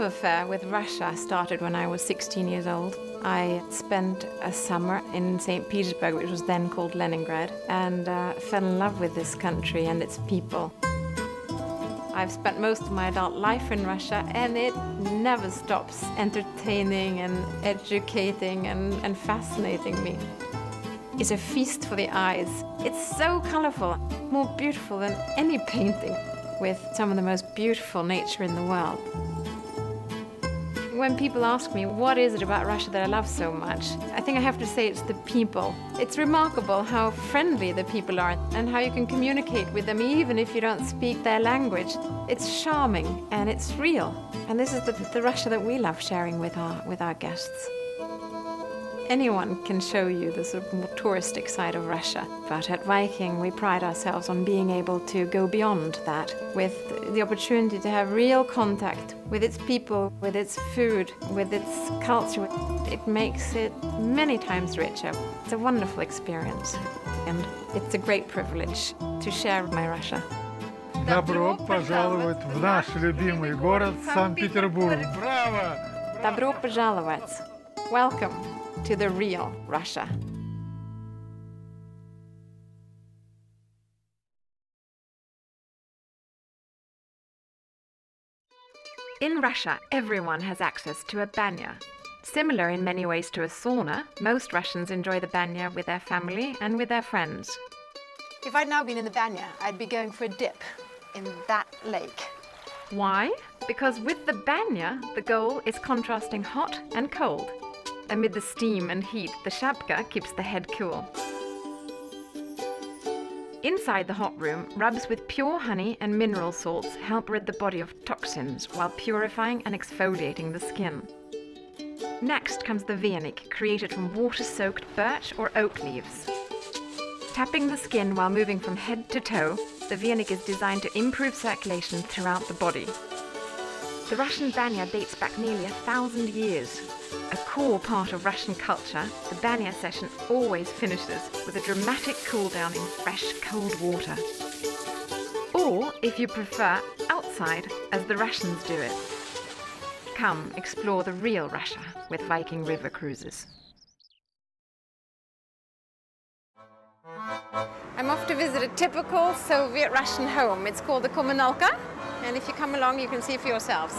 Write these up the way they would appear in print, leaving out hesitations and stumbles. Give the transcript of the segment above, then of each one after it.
affair with Russia started when I was 16 years old. I spent a summer in St. Petersburg, which was then called Leningrad, and fell in love with this country and its people. I've spent most of my adult life in Russia, and it never stops entertaining and educating and fascinating me. It's a feast for the eyes. It's so colorful, more beautiful than any painting, with some of the most beautiful nature in the world. When people ask me, what is it about Russia that I love so much? I think I have to say it's the people. It's remarkable how friendly the people are and how you can communicate with them even if you don't speak their language. It's charming and it's real. And this is the Russia that we love sharing with our guests. Anyone can show you the sort of more touristic side of Russia, but at Viking we pride ourselves on being able to go beyond that, with the opportunity to have real contact with its people, with its food, with its culture. It makes it many times richer. It's a wonderful experience, and it's a great privilege to share my Russia. Добро пожаловать в наш любимый город Санкт-Петербург. Браво! Добро пожаловать. Welcome to the real Russia. In Russia, everyone has access to a banya. Similar in many ways to a sauna, most Russians enjoy the banya with their family and with their friends. If I'd now been in the banya, I'd be going for a dip in that lake. Why? Because with the banya, the goal is contrasting hot and cold. Amid the steam and heat, the shapka keeps the head cool. Inside the hot room, rubs with pure honey and mineral salts help rid the body of toxins while purifying and exfoliating the skin. Next comes the venik, created from water-soaked birch or oak leaves. Tapping the skin while moving from head to toe, the venik is designed to improve circulation throughout the body. The Russian banya dates back nearly 1,000 years. A core part of Russian culture, the banya session always finishes with a dramatic cool down in fresh, cold water. Or, if you prefer, outside, as the Russians do it. Come explore the real Russia with Viking River Cruises. I'm off to visit a typical Soviet Russian home. It's called the Kommunalka, and if you come along you can see for yourselves.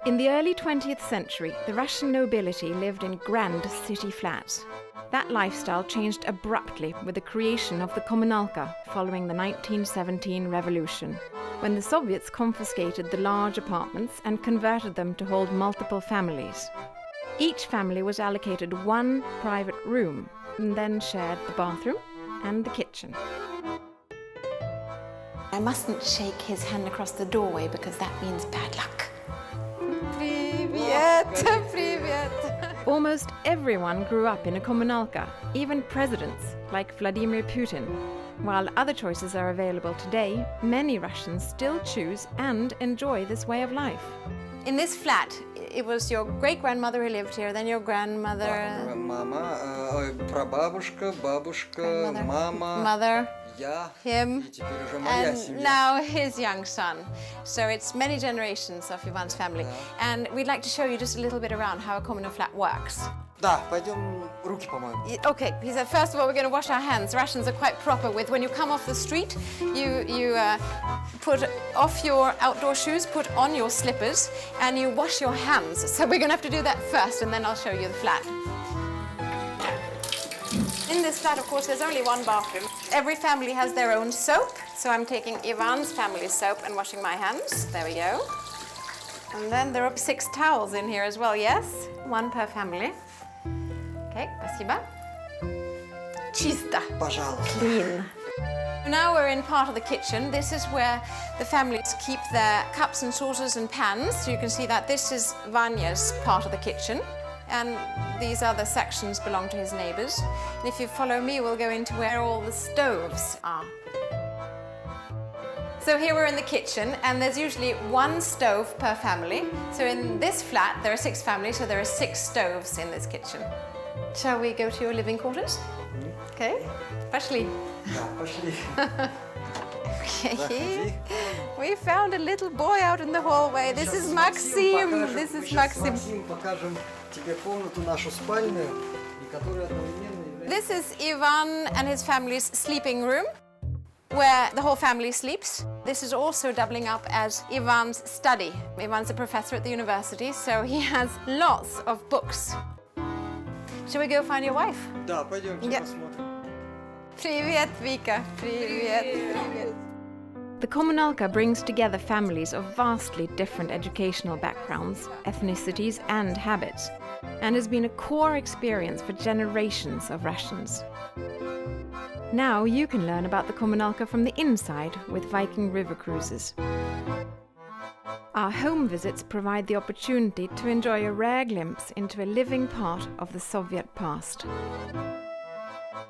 In the early 20th century, the Russian nobility lived in grand city flats. That lifestyle changed abruptly with the creation of the Kommunalka following the 1917 revolution, when the Soviets confiscated the large apartments and converted them to hold multiple families. Each family was allocated one private room and then shared the bathroom and the kitchen. I mustn't shake his hand across the doorway because that means bad luck. Almost everyone grew up in a Kommunalka, even presidents like Vladimir Putin. While other choices are available today, many Russians still choose and enjoy this way of life. In this flat, it was your great-grandmother who lived here, then your grandmother... Mama, прабабушка, бабушка, мама... Mother... Я, him, и теперь уже моя and семья. now his young son. So it's many generations of Ivan's family. And we'd like to show you just a little bit around how a communal flat works. Да, пойдем руки помоем. Okay, he said, first of all, we're going to wash our hands. Russians are quite proper with when you come off the street, you put off your outdoor shoes, put on your slippers, and you wash your hands. So we're going to have to do that first, and then I'll show you the flat. In this flat, of course, there's only one bathroom. Every family has their own soap, so I'm taking Ivan's family soap and washing my hands. There we go. And then there are 6 towels in here as well, yes? One per family. Okay, спасибо. Чисто. Пожалуйста. Clean. Now we're in part of the kitchen. This is where the families keep their cups and saucers and pans. So you can see that this is Vanya's part of the kitchen. And these other sections belong to his neighbors. And if you follow me, we'll go into where all the stoves are. So here we're in the kitchen, and there's usually one stove per family. So in this flat, there are 6 families, so there are 6 stoves in this kitchen. Shall we go to your living quarters? Okay. Пошли. Да, пошли. Okay. We found a little boy out in the hallway. This is Maxim. This is Maxim. Максим, покажем тебе комнату нашу спальную, и которая одновременно является... This is Ivan and his family's sleeping room, where the whole family sleeps. This is also doubling up as Ivan's study. Ivan's a professor at the university, so he has lots of books. Shall we go find your wife? Да, пойдемте Yeah. посмотрим. Привет, Vika. Привет. Привет. The Kommunalka brings together families of vastly different educational backgrounds, ethnicities, and habits, and has been a core experience for generations of Russians. Now you can learn about the Kommunalka from the inside with Viking river cruises. Our home visits provide the opportunity to enjoy a rare glimpse into a living part of the Soviet past.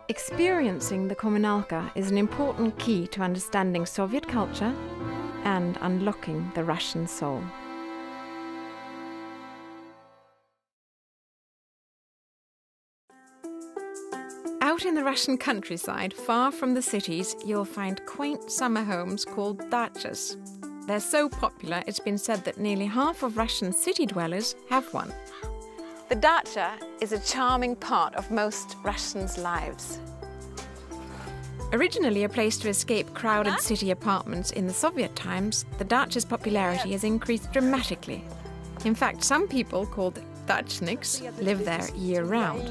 Experiencing the Kommunalka is an important key to understanding Soviet culture and unlocking the Russian soul. Out in the Russian countryside, far from the cities, you'll find quaint summer homes called dachas. They're so popular, it's been said that nearly half of Russian city dwellers have one. The dacha is a charming part of most Russians' lives. Originally a place to escape crowded city apartments in the Soviet times, the dacha's popularity has increased dramatically. In fact, some people called dachniks live there year-round.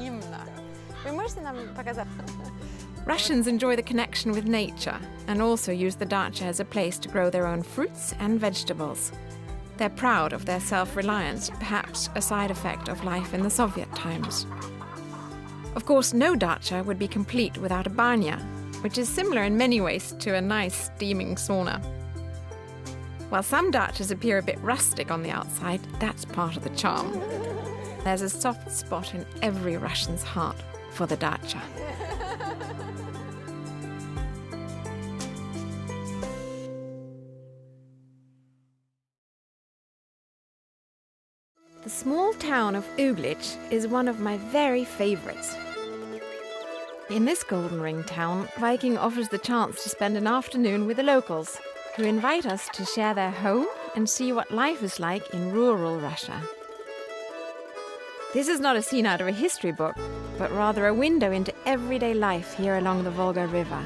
Вы можете нам показать? Russians enjoy the connection with nature and also use the dacha as a place to grow their own fruits and vegetables. They're proud of their self-reliance, perhaps a side effect of life in the Soviet times. Of course, no dacha would be complete without a banya, which is similar in many ways to a nice steaming sauna. While some dachas appear a bit rustic on the outside, that's part of the charm. There's a soft spot in every Russian's heart for the dacha. The small town of Uglitch is one of my very favourites. In this Golden Ring town, Viking offers the chance to spend an afternoon with the locals, who invite us to share their home and see what life is like in rural Russia. This is not a scene out of a history book, but rather a window into everyday life here along the Volga River.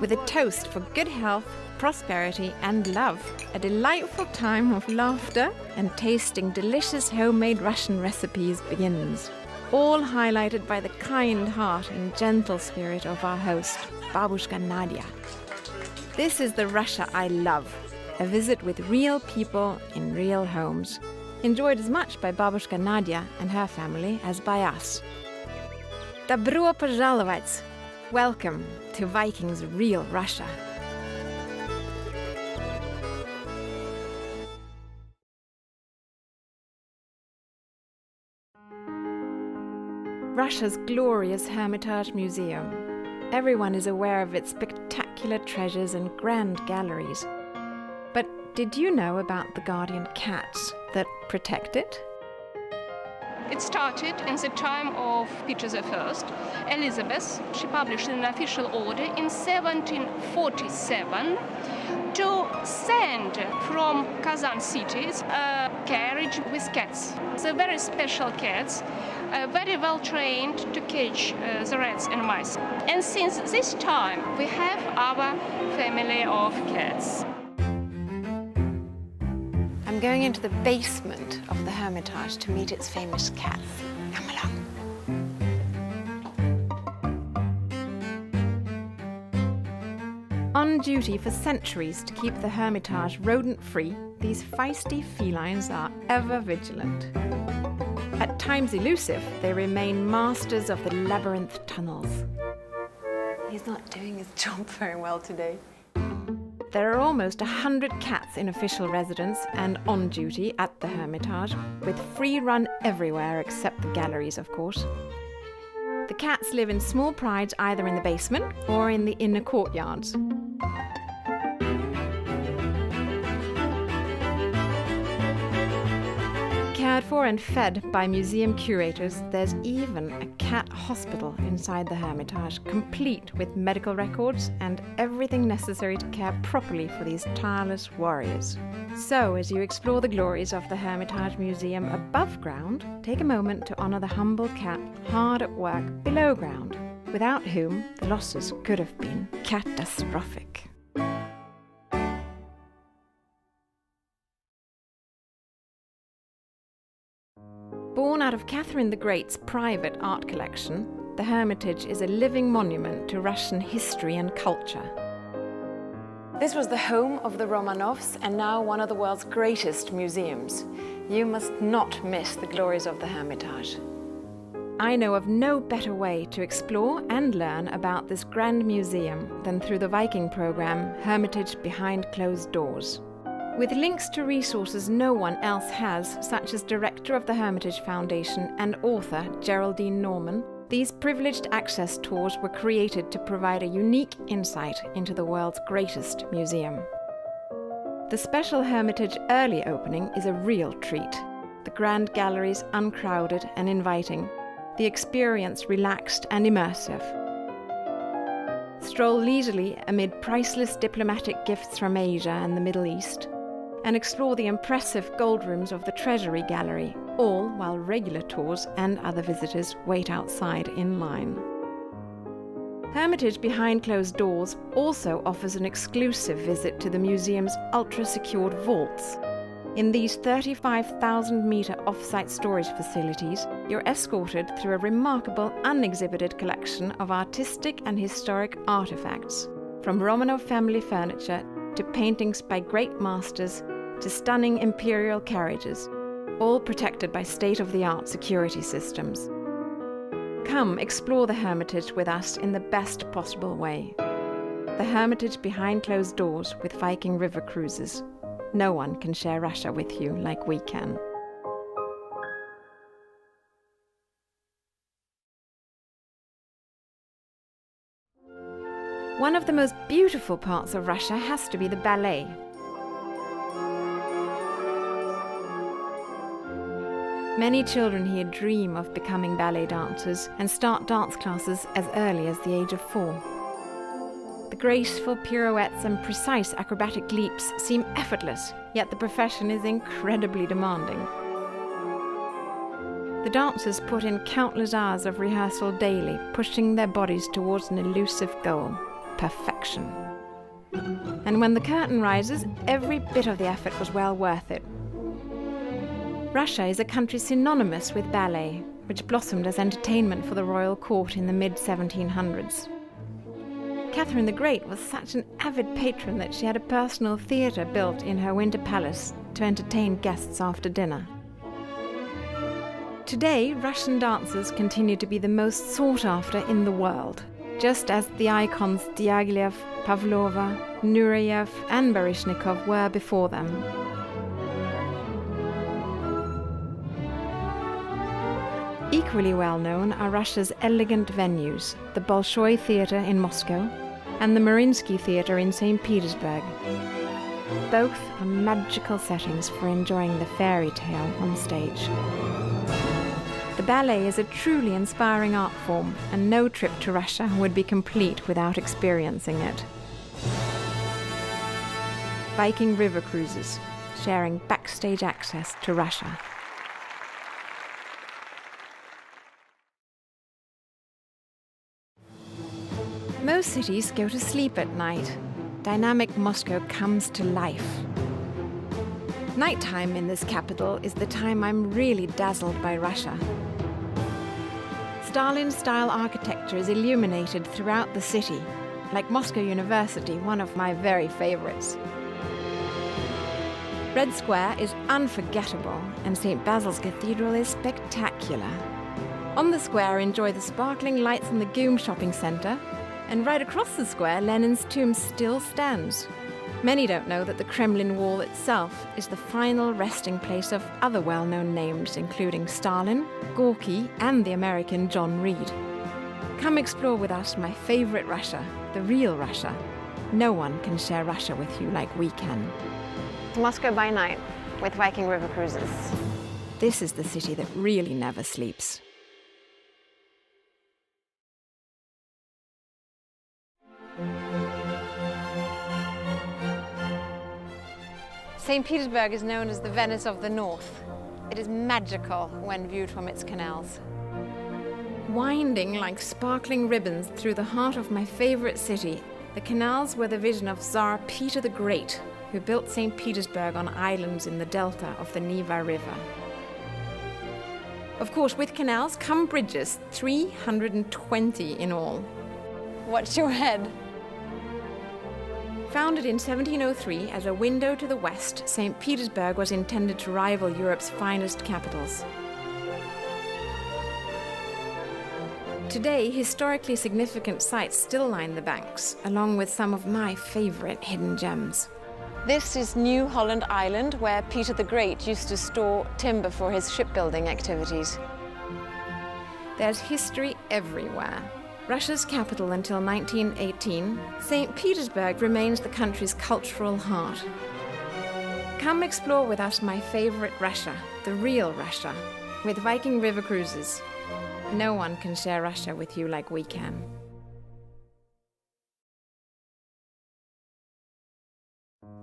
With a toast for good health, prosperity and love, a delightful time of laughter and tasting delicious homemade Russian recipes begins, all highlighted by the kind heart and gentle spirit of our host, Babushka Nadia. This is the Russia I love, a visit with real people in real homes, enjoyed as much by Babushka Nadia and her family as by us. Добро пожаловать! Welcome to Viking's real Russia. Russia's glorious Hermitage Museum. Everyone is aware of its spectacular treasures and grand galleries. But did you know about the guardian cats that protect it? It started in the time of Peter I. Elizabeth, she published an official order in 1747 to send from Kazan city a carriage with cats. They're very special cats, very well trained to catch the rats and mice. And since this time, we have our family of cats. I'm going into the basement of the Hermitage to meet its famous cats. Come along. On duty for centuries to keep the Hermitage rodent-free, these feisty felines are ever vigilant. At times elusive, they remain masters of the labyrinth tunnels. He's not doing his job very well today. There are almost 100 cats in official residence and on duty at the Hermitage, with free run everywhere except the galleries, of course. The cats live in small prides either in the basement or in the inner courtyards. Cared for and fed by museum curators, there's even a cat hospital inside the Hermitage, complete with medical records and everything necessary to care properly for these tireless warriors. So, as you explore the glories of the Hermitage Museum above ground, take a moment to honour the humble cat hard at work below ground, without whom the losses could have been catastrophic. Born out of Catherine the Great's private art collection, the Hermitage is a living monument to Russian history and culture. This was the home of the Romanovs and now one of the world's greatest museums. You must not miss the glories of the Hermitage. I know of no better way to explore and learn about this grand museum than through the Viking program Hermitage Behind Closed Doors. With links to resources no one else has, such as director of the Hermitage Foundation and author Geraldine Norman, these privileged access tours were created to provide a unique insight into the world's greatest museum. The special Hermitage early opening is a real treat. The grand galleries uncrowded and inviting, the experience relaxed and immersive. Stroll leisurely amid priceless diplomatic gifts from Asia and the Middle East, and explore the impressive gold rooms of the Treasury Gallery, all while regular tours and other visitors wait outside in line. Hermitage Behind Closed Doors also offers an exclusive visit to the museum's ultra-secured vaults. In these 35,000-metre off-site storage facilities, you're escorted through a remarkable unexhibited collection of artistic and historic artefacts, from Romanov family furniture to paintings by great masters to stunning imperial carriages, all protected by state-of-the-art security systems. Come explore the Hermitage with us in the best possible way. The Hermitage Behind Closed Doors with Viking River Cruises. No one can share Russia with you like we can. One of the most beautiful parts of Russia has to be the ballet. Many children here dream of becoming ballet dancers and start dance classes as early as the age of 4. The graceful pirouettes and precise acrobatic leaps seem effortless, yet the profession is incredibly demanding. The dancers put in countless hours of rehearsal daily, pushing their bodies towards an elusive goal: perfection. And when the curtain rises, every bit of the effort was well worth it. Russia is a country synonymous with ballet, which blossomed as entertainment for the royal court in the mid-1700s. Catherine the Great was such an avid patron that she had a personal theatre built in her winter palace to entertain guests after dinner. Today, Russian dancers continue to be the most sought after in the world, just as the icons Diaghilev, Pavlova, Nureyev and Baryshnikov were before them. Equally well known are Russia's elegant venues, the Bolshoi Theatre in Moscow and the Mariinsky Theatre in St. Petersburg. Both are magical settings for enjoying the fairy tale on stage. The ballet is a truly inspiring art form, and no trip to Russia would be complete without experiencing it. Viking River Cruises, sharing backstage access to Russia. Most cities go to sleep at night. Dynamic Moscow comes to life. Nighttime in this capital is the time I'm really dazzled by Russia. Stalin-style architecture is illuminated throughout the city, like Moscow University, one of my very favorites. Red Square is unforgettable, and St. Basil's Cathedral is spectacular. On the square, enjoy the sparkling lights from the Goom shopping centre, and right across the square, Lenin's tomb still stands. Many don't know that the Kremlin wall itself is the final resting place of other well-known names, including Stalin, Gorky, and the American John Reed. Come explore with us my favorite Russia, the real Russia. No one can share Russia with you like we can. Moscow by night with Viking River Cruises. This is the city that really never sleeps. St. Petersburg is known as the Venice of the North. It is magical when viewed from its canals. Winding like sparkling ribbons through the heart of my favorite city, the canals were the vision of Tsar Peter the Great, who built St. Petersburg on islands in the delta of the Neva River. Of course, with canals come bridges, 320 in all. Watch your head. Founded in 1703 as a window to the west, St. Petersburg was intended to rival Europe's finest capitals. Today, historically significant sites still line the banks, along with some of my favorite hidden gems. This is New Holland Island, where Peter the Great used to store timber for his shipbuilding activities. There's history everywhere. Russia's capital until 1918, St. Petersburg remains the country's cultural heart. Come explore with us my favorite Russia, the real Russia, with Viking river cruises. No one can share Russia with you like we can.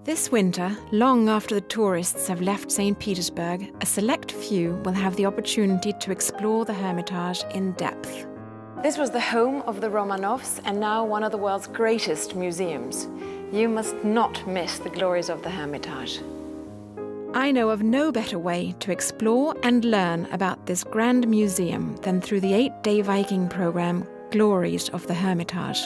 This winter, long after the tourists have left St. Petersburg, a select few will have the opportunity to explore the Hermitage in depth. This was the home of the Romanovs and now one of the world's greatest museums. You must not miss the glories of the Hermitage. I know of no better way to explore and learn about this grand museum than through the 8-day Viking program, Glories of the Hermitage.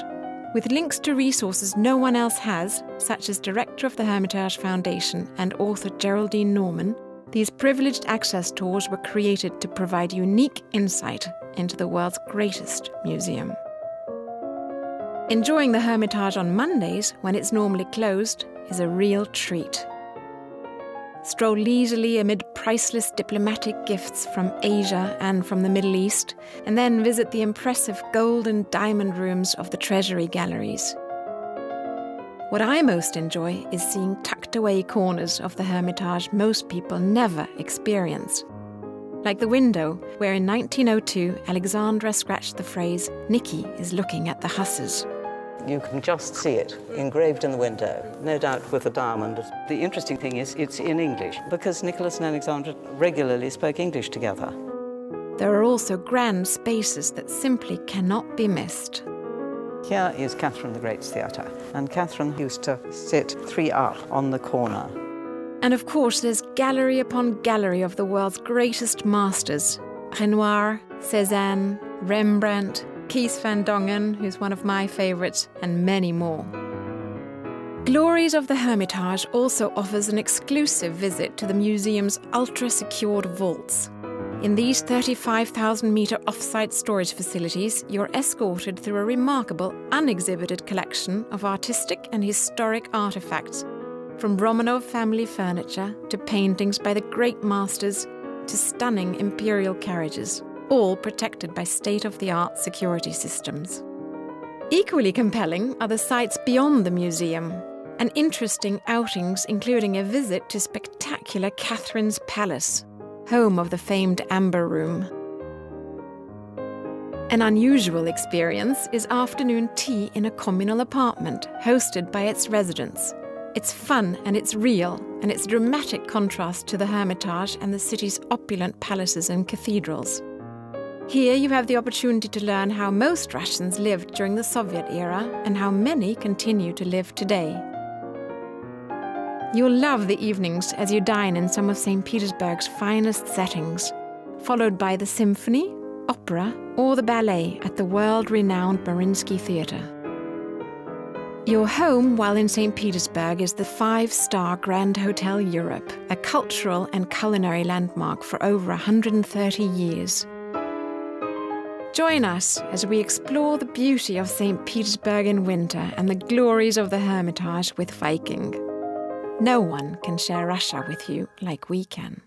With links to resources no one else has, such as Director of the Hermitage Foundation and author Geraldine Norman, these privileged access tours were created to provide unique insight into the world's greatest museum. Enjoying the Hermitage on Mondays, when it's normally closed, is a real treat. Stroll leisurely amid priceless diplomatic gifts from Asia and from the Middle East, and then visit the impressive gold and diamond rooms of the Treasury galleries. What I most enjoy is seeing tucked-away corners of the Hermitage most people never experience. Like the window where in 1902 Alexandra scratched the phrase, "Nicky is looking at the Husses." You can just see it engraved in the window, no doubt with a diamond. The interesting thing is it's in English, because Nicholas and Alexandra regularly spoke English together. There are also grand spaces that simply cannot be missed. Here is Catherine the Great's theatre, and Catherine used to sit 3 up on the corner. And of course there's gallery upon gallery of the world's greatest masters. Renoir, Cézanne, Rembrandt, Keith Van Dongen, who's one of my favourites, and many more. Glories of the Hermitage also offers an exclusive visit to the museum's ultra-secured vaults. In these 35,000-metre off-site storage facilities, you're escorted through a remarkable, unexhibited collection of artistic and historic artefacts, from Romanov family furniture to paintings by the great masters to stunning imperial carriages, all protected by state-of-the-art security systems. Equally compelling are the sights beyond the museum, and interesting outings including a visit to spectacular Catherine's Palace, home of the famed Amber Room. An unusual experience is afternoon tea in a communal apartment hosted by its residents. It's fun and it's real, and it's a dramatic contrast to the Hermitage and the city's opulent palaces and cathedrals. Here you have the opportunity to learn how most Russians lived during the Soviet era and how many continue to live today. You'll love the evenings as you dine in some of St. Petersburg's finest settings, followed by the symphony, opera, or the ballet at the world-renowned Mariinsky Theatre. Your home while in St. Petersburg is the 5-star Grand Hotel Europe, a cultural and culinary landmark for over 130 years. Join us as we explore the beauty of St. Petersburg in winter and the glories of the Hermitage with Viking. No one can share Russia with you like we can.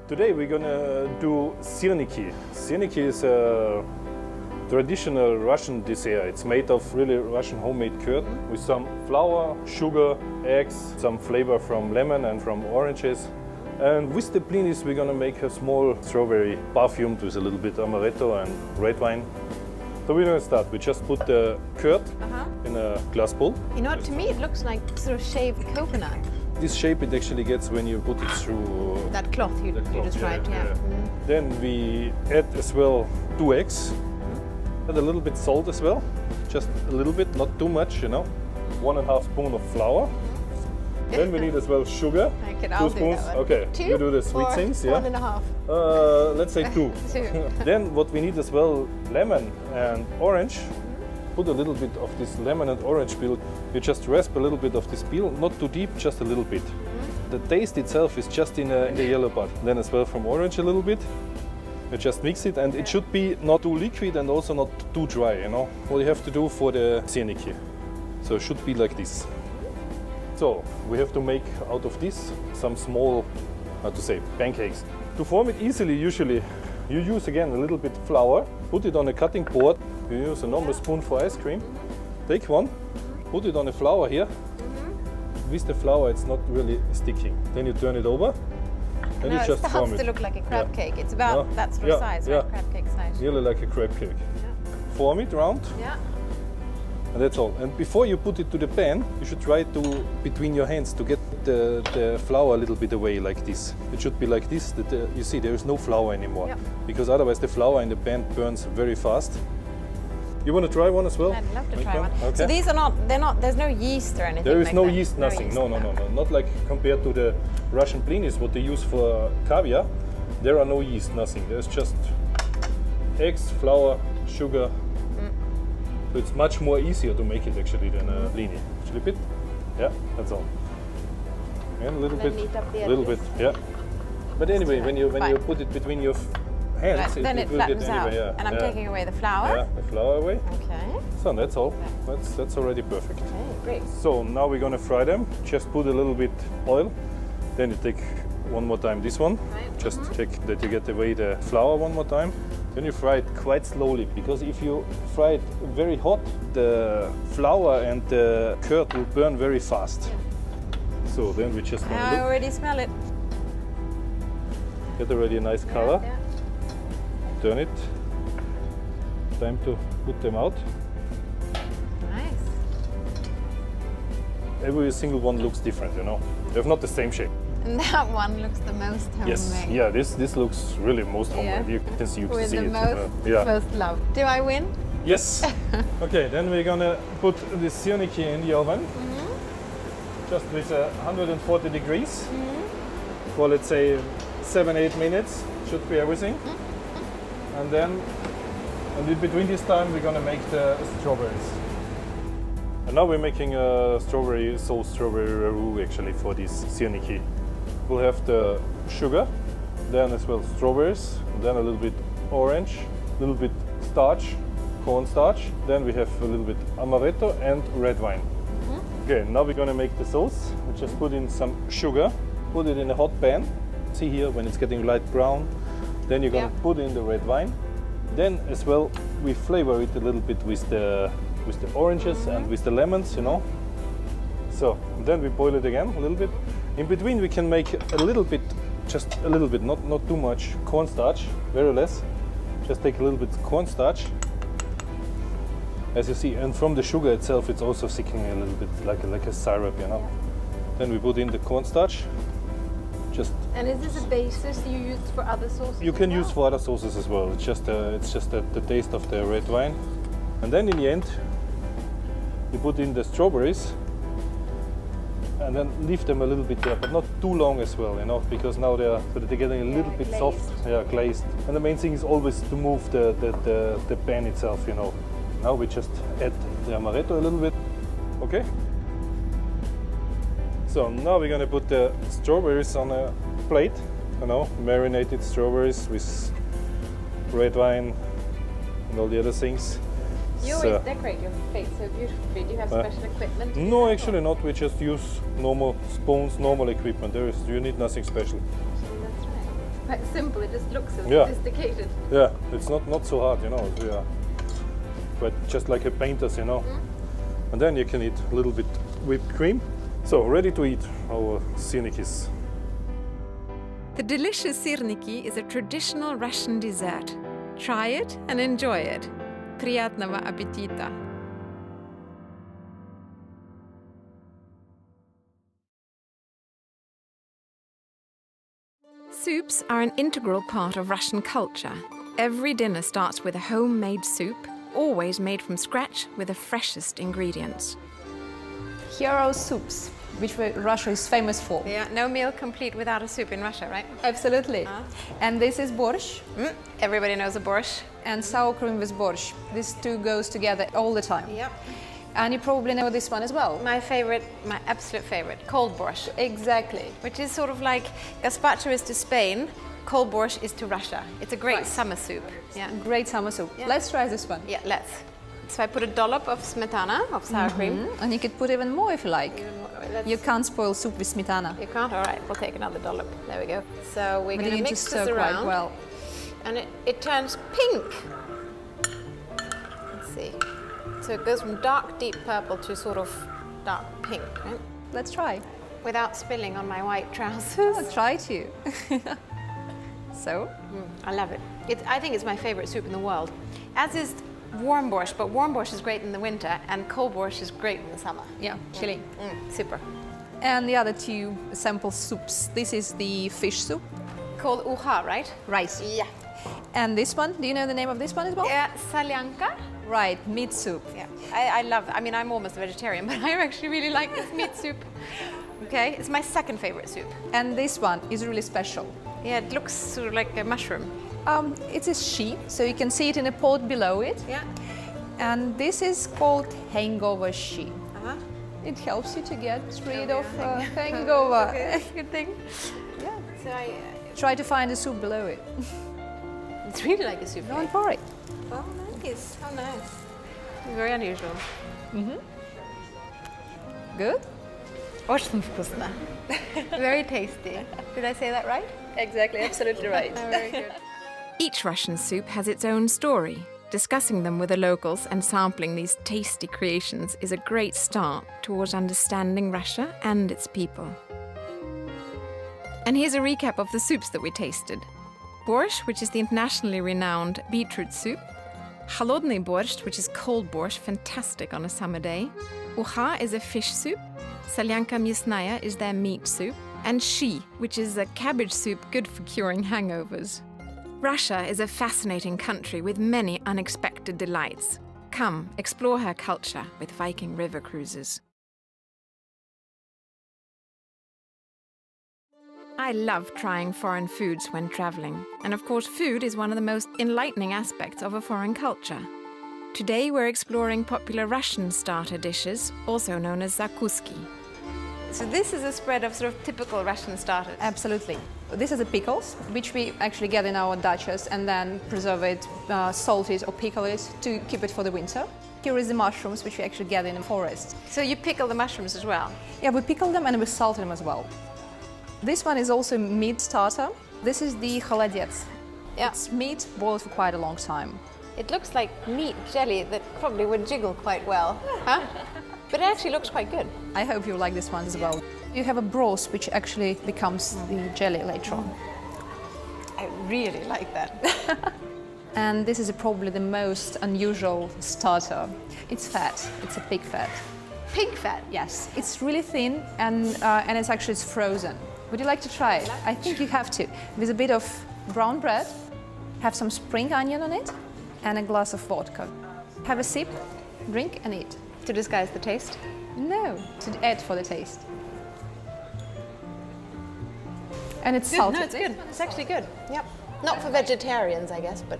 Today we're gonna do Sirniki. Sirniki is a traditional Russian dessert. It's made of really Russian homemade curd with some flour, sugar, eggs, some flavor from lemon and from oranges. And with the blinis, we're gonna make a small strawberry perfumed with a little bit amaretto and red wine. So we're gonna start. We just put the curd in a glass bowl. You know what, to me it looks like sort of shaved coconut. This shape it actually gets when you put it through That cloth you described, yeah. Then we add as well 2 eggs. Add a little bit salt as well, just a little bit, not too much, you know. 1.5 spoon of flour. Then we need as well sugar. Okay, 2 I'll do spoons. that one. Okay, 2 you do the sweet or things, yeah. 1.5. Let's say 2. 2. Then what we need as well, lemon and orange. Put a little bit of this lemon and orange peel. You just rasp a little bit of this peel, not too deep, just a little bit. The taste itself is just in the yellow part. Then as well from orange a little bit. You just mix it, and it should be not too liquid and also not too dry, you know. What you have to do for the syrniki. So it should be like this. So we have to make out of this some small, how to say, pancakes. To form it easily, usually you use again a little bit flour, put it on a cutting board. You use a normal spoon for ice cream. Take one, put it on the flour here. With the flour, it's not really sticking. Then you turn it over, and No, you it just form starts it. to look like a crab Yeah. cake. It's about Yeah. that sort of Yeah, size, yeah. right? Crab cake size. Nearly like a crab cake. Form it round, Yeah. and that's all. And before you put it to the pan, you should try to, between your hands, to get the flour a little bit away like this. It should be like this, that you see there is no flour anymore. Yeah. Because otherwise the flour in the pan burns very fast. You want to try one as well? I'd love to Make try one. Okay. So these are not, there's no yeast or anything There is like no that? yeast, nothing. No. Not like compared to the Russian blinis, what they use for caviar. There are no yeast, nothing. There's just eggs, flour, sugar. So it's much more easier to make it actually than a blini. Actually, bit. Yeah, that's all. And a little Then bit, knead up the little bit, edges. yeah. But anyway, when you Fine. put it between your hands, Right, then it will get flattens out. anyway. Yeah, And I'm yeah. taking away the flour. Yeah, the flour away. Okay. So that's all. That's already perfect. Okay, great. So now we're gonna fry them. Just put a little bit oil. Then you take one more time this one. Right. Just check that you get away the flour one more time. Then you fry it quite slowly, because if you fry it very hot, the flour and the curd will burn very fast. So then we just I gonna look. already smell it. Get already a nice color. Yeah. Turn it. Time to put them out. Nice. Every single one looks different, you know. They have not the same shape. And that one looks the most homemade. Yes, yeah, this looks really most homemade. You can see, With see the it. most, yeah. most love. Do I win? Yes. Okay, then we're gonna put the syrniki in the oven, just with 140 degrees for, let's say, 7-8 minutes. Should be everything. And then, and in between this time, we're gonna make the strawberries. And now we're making a strawberry sauce, strawberry ragu actually for this syrniki. We'll have the sugar, then as well strawberries, then a little bit orange, a little bit starch, cornstarch. Then we have a little bit amaretto and red wine. Okay, now we're gonna make the sauce. We just put in some sugar, put it in a hot pan. See here when it's getting light brown. Then you're gonna put in the red wine. Then as well we flavor it a little bit with the oranges and with the lemons, you know. So then we boil it again a little bit. In between we can make a little bit, just a little bit, not too much cornstarch, very less. Just take a little bit cornstarch. As you see, and from the sugar itself it's also thickening a little bit like a syrup, you know. Then we put in the cornstarch. Just And is this a basis you use for other sauces? you can as use well? for other sauces as well. It's just the taste of the red wine. And then in the end, you put in the strawberries and then leave them a little bit there, but not too long as well, you know, because now they're getting a little bit glazed. soft, glazed. And the main thing is always to move the pan itself, you know. Now we just add the amaretto a little bit, okay? So now we're gonna put the strawberries on a plate, you know, marinated strawberries with red wine and all the other things. You So- always decorate your plate so beautifully. Do you have special equipment? to do No, that, actually not. We just use normal spoons, normal equipment. You need nothing special. or- That's right. Quite simple. It just looks so Yeah. sophisticated. Yeah, it's not so hard, you know. but just like a painter's, you know. And then you can eat a little bit whipped cream. So ready to eat our synikis. The delicious sirniki is a traditional Russian dessert. Try it and enjoy it. Приятного аппетита! Soups are an integral part of Russian culture. Every dinner starts with a homemade soup, always made from scratch with the freshest ingredients. Here are our soups, which Russia is famous for. Yeah, no meal complete without a soup in Russia, right? Absolutely. And this is borscht Everybody knows a borscht. and sour cream with borscht. These two goes together all the time. Yep. And you probably know this one as well. My favorite, my absolute favorite, cold borscht, Exactly. which is sort of like gazpacho is to Spain, cold borscht is to Russia. It's a great Right. summer soup. Yeah. Great summer soup. Yeah. Let's try this one. Yeah, let's. So I put a dollop of smetana, of sour cream. And you could put even more if you like. Let's- You can't spoil soup with smetana. You can't? All right, we'll take another dollop. There we go. So we're But going you to need to mix stir this quite around. well. And it turns pink. Let's see. So it goes from dark, deep purple to sort of dark pink, right? Let's try. Without spilling on my white trousers. I'll try to. So, I love it. I think it's my favorite soup in the world. As is warm borscht, but warm borscht is great in the winter and cold borscht is great in the summer. yeah, chili. Super. And the other two sample soups. This is the fish soup, Called uha, right? rice. Yeah. And this one, do you know the name of this one as well? Yeah, salyanka. Right, meat soup. Yeah, I love. I mean, I'm almost a vegetarian, but I actually really like this meat soup. Okay, it's my second favorite soup. And this one is really special. Yeah, it looks sort of like a mushroom. It is sheep, so you can see it in a pot below it. Yeah. And this is called hangover sheep. Uh-huh. It helps you to get rid of hangover. Okay, good thing. Yeah. So Try to find the soup below it. it's really like a soup. Don't worry. Oh, nice. How nice. Very unusual. Good? Очень вкусно. Very tasty. Did I say that right? Exactly, absolutely right. Very good. Each Russian soup has its own story. Discussing them with the locals and sampling these tasty creations is a great start towards understanding Russia and its people. And here's a recap of the soups that we tasted. Borscht, which is the internationally renowned beetroot soup. Холодный borscht, which is cold borscht, fantastic on a summer day. Uha is a fish soup. Salyanka мясная is their meat soup. And shi, which is a cabbage soup good for curing hangovers. Russia is a fascinating country with many unexpected delights. Come, explore her culture with Viking river cruises. I love trying foreign foods when traveling, and of course food is one of the most enlightening aspects of a foreign culture. Today we're exploring popular Russian starter dishes, also known as zakuski. So this is a spread of sort of typical Russian starters. Absolutely. This is the pickles, which we actually get in our dachas and then preserve it, salt it or pickle it to keep it for the winter. Here is the mushrooms, which we actually get in the forest. So you pickle the mushrooms as well. Yeah, we pickle them and we salt them as well. This one is also meat starter. This is the холодец. Yeah. It's meat boiled for quite a long time. It looks like meat jelly that probably would jiggle quite well, huh? But it actually looks quite good. I hope you like this one as well. You have a broth, which actually becomes the jelly later on. I really like that. And this is probably the most unusual starter. It's fat. It's a pig fat. Pig fat. Yes, it's really thin and it's frozen. Would you like to try it? I think you have to. With a bit of brown bread, have some spring onion on it, and a glass of vodka. Have a sip, drink, and eat. To disguise the taste. No, to add for the taste. And it's salty. No, it's good. It's actually good. Yep. Not for vegetarians, I guess, but.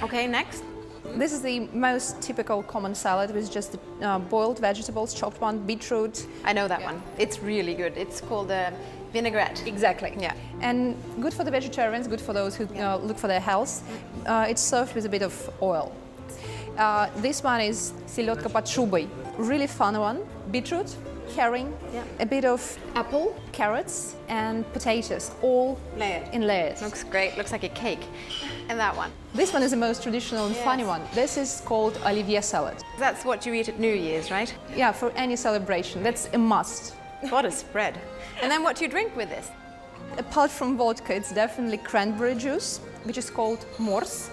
Okay, next. This is the most typical common salad with just boiled vegetables, chopped one, beetroot. I know that one. It's really good. It's called a vinaigrette. Exactly. Yeah. And good for the vegetarians, good for those who look for their health. It's served with a bit of oil. This one is селедка под шубой. Really fun one. Beetroot, herring, Yeah. a bit of Apple. carrots, and potatoes, all Layered. in layers. Looks great. Looks like a cake. And that one. This one is the most traditional and funny Yes. one. This is called Olivier salad. That's what you eat at New Year's, right? Yeah, for any celebration, that's a must. What a spread. And then what do you drink with this? Apart from vodka, it's definitely cranberry juice, which is called mors,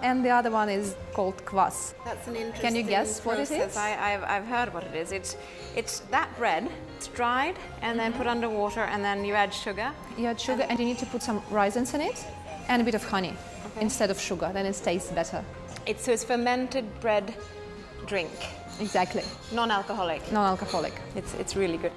and the other one is called kvass. That's an interesting Can you guess what it process. is? I've heard what it is. It's that bread. It's dried and then put under water, and then you add sugar. You add sugar, and you need to put some raisins in it, and a bit of honey instead of sugar. Then it tastes better. It's fermented bread drink, Exactly, non-alcoholic. non-alcoholic. It's really good.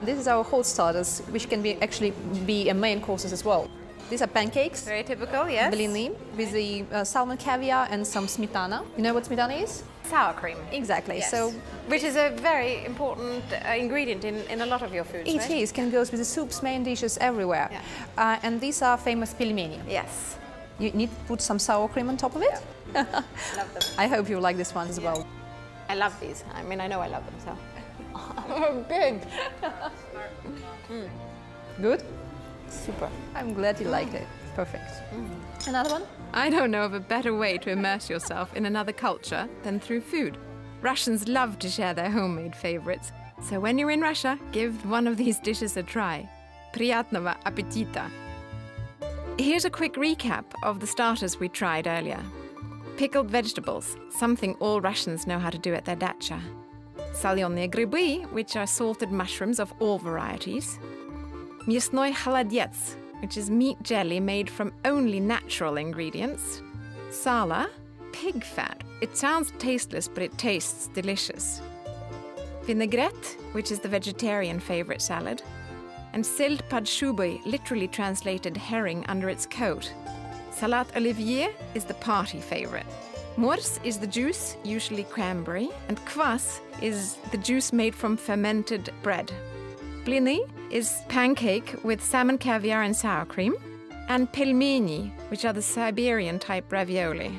This is our hot starters, which can actually be a main courses as well. These are pancakes, Very typical, yes. blini, with the salmon caviar and some smetana. You know what smetana is? Sour cream. Exactly. Yes. So which is a very important ingredient in a lot of your foods, it right? is, can go with the soups, main dishes, everywhere. Yeah. And these are famous pelmeni. Yes. You need to put some sour cream on top of it. Love them. I hope you like this one as well. I love these. I mean, I know I love them, so. Oh, good. Good? Super. I'm glad you liked it. Perfect. Another one? I don't know of a better way to immerse yourself in another culture than through food. Russians love to share their homemade favorites, so when you're in Russia, give one of these dishes a try. Приятного аппетита! Here's a quick recap of the starters we tried earlier. Pickled vegetables, something all Russians know how to do at their dacha. Соленые грибы, which are salted mushrooms of all varieties. Мясной холодец, which is meat jelly made from only natural ingredients. Sala, pig fat. It sounds tasteless, but it tastes delicious. Vinaigrette, which is the vegetarian favorite salad. And sild под шубой, literally translated herring under its coat. Salade Olivier is the party favorite. Mors is the juice, usually cranberry, and kvass is the juice made from fermented bread. Blini is pancake with salmon caviar and sour cream, and pelmeni, which are the Siberian-type ravioli.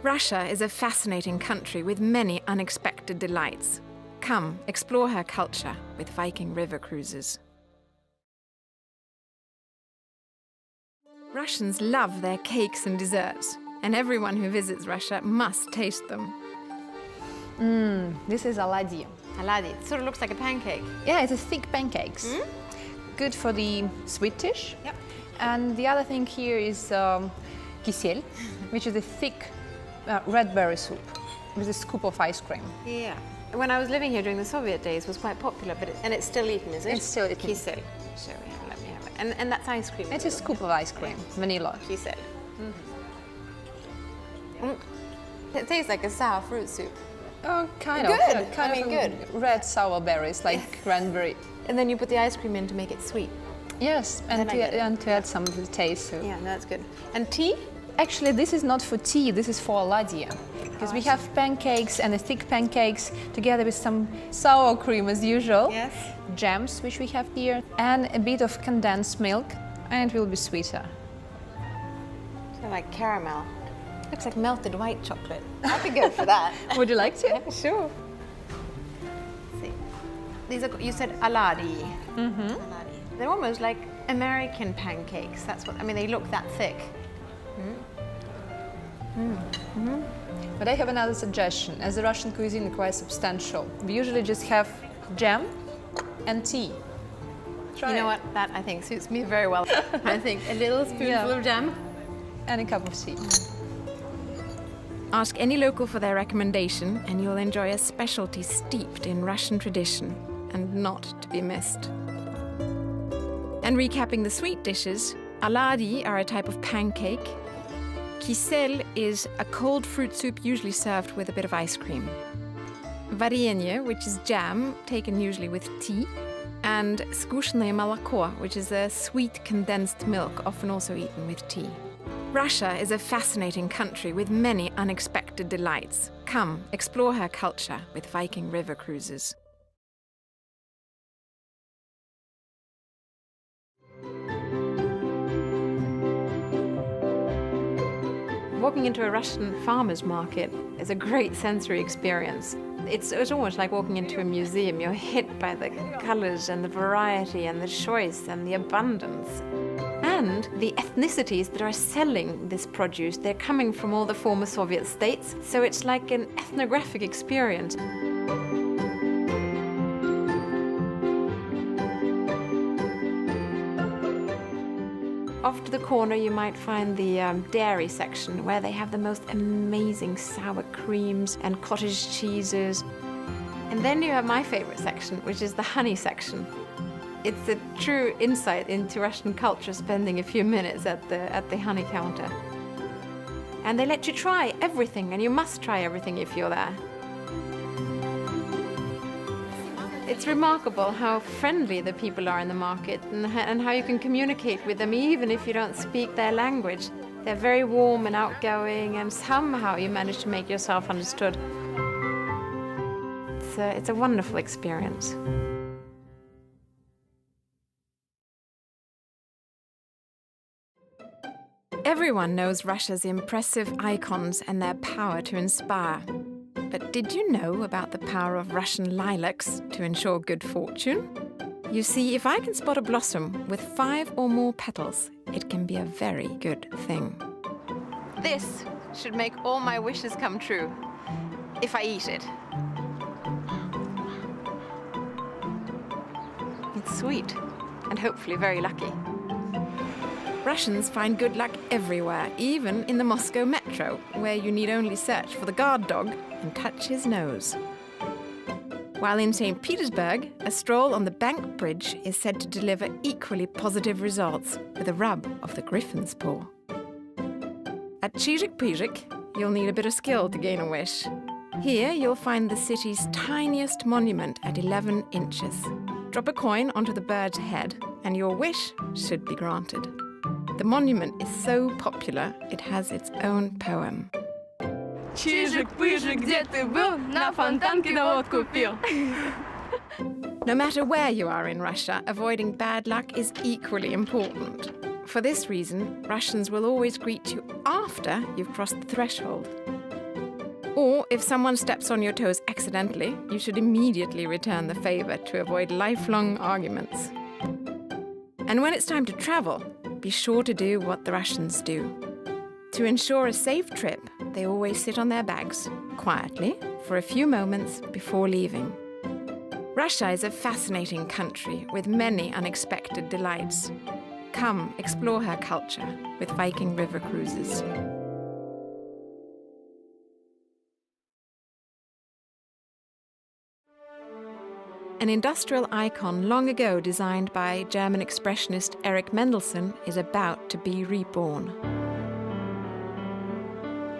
Russia is a fascinating country with many unexpected delights. Come, explore her culture with Viking river cruises. Russians love their cakes and desserts, and everyone who visits Russia must taste them. This is oladyi. Oladyi. It sort of looks like a pancake. Yeah, it's a thick pancakes. Good for the sweet dish. Yep. And the other thing here is kisel, which is a thick red berry soup with a scoop of ice cream. Yeah. When I was living here during the Soviet days, it was quite popular, and it's still eaten, is it? It's still eaten. Kisel. So yeah, let me have it. And that's ice cream. It's a scoop of ice cream, vanilla. Kisel. It tastes like a sour fruit soup. Oh, kind of. Good. Yeah, kind I of mean, good. red sour berries, like cranberry. And then you put the ice cream in to make it sweet. Yes, and Then I get it. to add some taste. So. Yeah, no, that's good. And tea? Actually, this is not for tea, this is for oladyi. Because we have pancakes and the thick pancakes together with some sour cream as usual. Yes. Jams, which we have here, and a bit of condensed milk, and it will be sweeter. So like caramel. Looks like melted white chocolate. I'd be good for that. Would you like to? Sure. See. These are, you said oladyi. Oladyi. They're almost like American pancakes. That's what, I mean, they look that thick. But I have another suggestion. As the Russian cuisine is quite substantial, we usually just have jam and tea. Try You know it. what? That I think suits me very well. I think a little spoonful Yeah. of jam. And a cup of tea. Ask any local for their recommendation, and you'll enjoy a specialty steeped in Russian tradition and not to be missed. And recapping the sweet dishes, oladyi are a type of pancake. Kisel is a cold fruit soup usually served with a bit of ice cream. Varenye, which is jam, taken usually with tea. And skuşное молоко, which is a sweet condensed milk, often also eaten with tea. Russia is a fascinating country with many unexpected delights. Come, explore her culture with Viking river cruises. Walking into a Russian farmer's market is a great sensory experience. It's almost like walking into a museum. You're hit by the colors and the variety and the choice and the abundance. And the ethnicities that are selling this produce, they're coming from all the former Soviet states, so it's like an ethnographic experience. Off to the corner you might find the dairy section, where they have the most amazing sour creams and cottage cheeses. And then you have my favorite section, which is the honey section. It's a true insight into Russian culture, spending a few minutes at the honey counter. And they let you try everything, and you must try everything if you're there. It's remarkable how friendly the people are in the market, and how you can communicate with them even if you don't speak their language. They're very warm and outgoing, and somehow you manage to make yourself understood. It's a wonderful experience. Everyone knows Russia's impressive icons and their power to inspire. But did you know about the power of Russian lilacs to ensure good fortune? You see, if I can spot a blossom with 5 or more petals, it can be a very good thing. This should make all my wishes come true, if I eat it. It's sweet, and hopefully very lucky. Russians find good luck everywhere, even in the Moscow metro, where you need only search for the guard dog and touch his nose. While in St. Petersburg, a stroll on the Bank Bridge is said to deliver equally positive results with a rub of the griffin's paw. At Chizhik-Pizhik, you'll need a bit of skill to gain a wish. Here you'll find the city's tiniest monument at 11 inches. Drop a coin onto the bird's head and your wish should be granted. The monument is so popular, it has its own poem. Чижик-пыжик, где ты был? На фонтанке на водку пил. No matter where you are in Russia, avoiding bad luck is equally important. For this reason, Russians will always greet you after you've crossed the threshold. Or if someone steps on your toes accidentally, you should immediately return the favor to avoid lifelong arguments. And when it's time to travel, be sure to do what the Russians do. To ensure a safe trip, they always sit on their bags, quietly, for a few moments before leaving. Russia is a fascinating country with many unexpected delights. Come explore her culture with Viking River cruises. An industrial icon long ago designed by German expressionist Erich Mendelsohn is about to be reborn.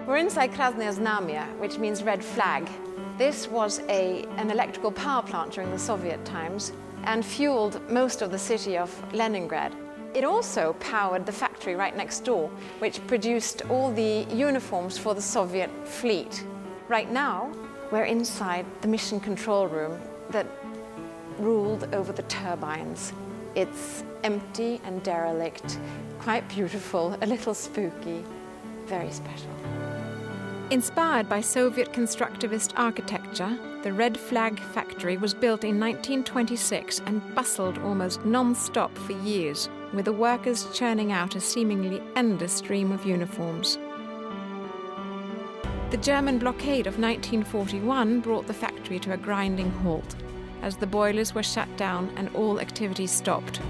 We're inside Krasnaya Znamya, which means red flag. This was an electrical power plant during the Soviet times and fueled most of the city of Leningrad. It also powered the factory right next door, which produced all the uniforms for the Soviet fleet. Right now, we're inside the mission control room that ruled over the turbines. It's empty and derelict, quite beautiful, a little spooky, very special. Inspired by Soviet constructivist architecture, the Red Flag factory was built in 1926 and bustled almost non-stop for years, with the workers churning out a seemingly endless stream of uniforms. The German blockade of 1941 brought the factory to a grinding halt, as the boilers were shut down and all activities stopped,